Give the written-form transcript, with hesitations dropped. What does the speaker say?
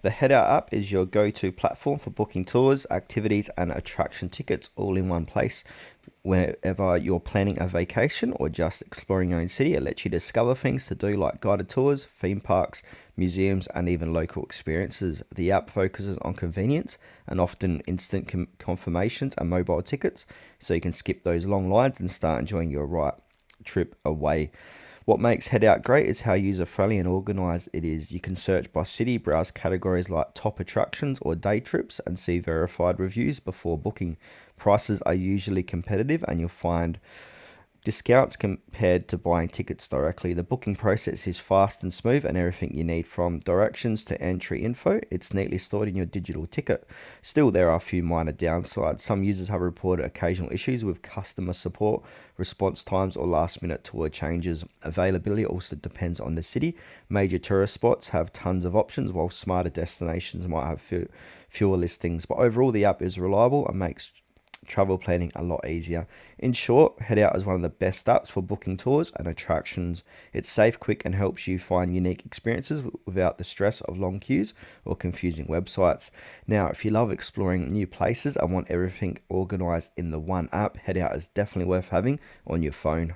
The Headout app is your go-to platform for booking tours, activities, and attraction tickets all in one place. Whenever you're planning a vacation or just exploring your own city, it lets you discover things to do like guided tours, theme parks, museums, and even local experiences. The app focuses on convenience and often instant confirmations and mobile tickets, so you can skip those long lines and start enjoying your right trip away. What makes Headout great is how user-friendly and organized it is. You can search by city, browse categories like top attractions or day trips, and see verified reviews before booking. Prices are usually competitive, and you'll find discounts compared to buying tickets directly. The booking process is fast and smooth, and everything you need from directions to entry info, it's neatly stored in your digital ticket. Still, there are a few minor downsides. Some users have reported occasional issues with customer support, response times, or last minute tour changes. Availability also depends on the city. Major tourist spots have tons of options, while smarter destinations might have fewer listings. But overall, the app is reliable and makes travel planning a lot easier. In short, Headout is one of the best apps for booking tours and attractions. It's safe, quick, and helps you find unique experiences without the stress of long queues or confusing websites. Now, if you love exploring new places and want everything organized in the one app, Headout is definitely worth having on your phone.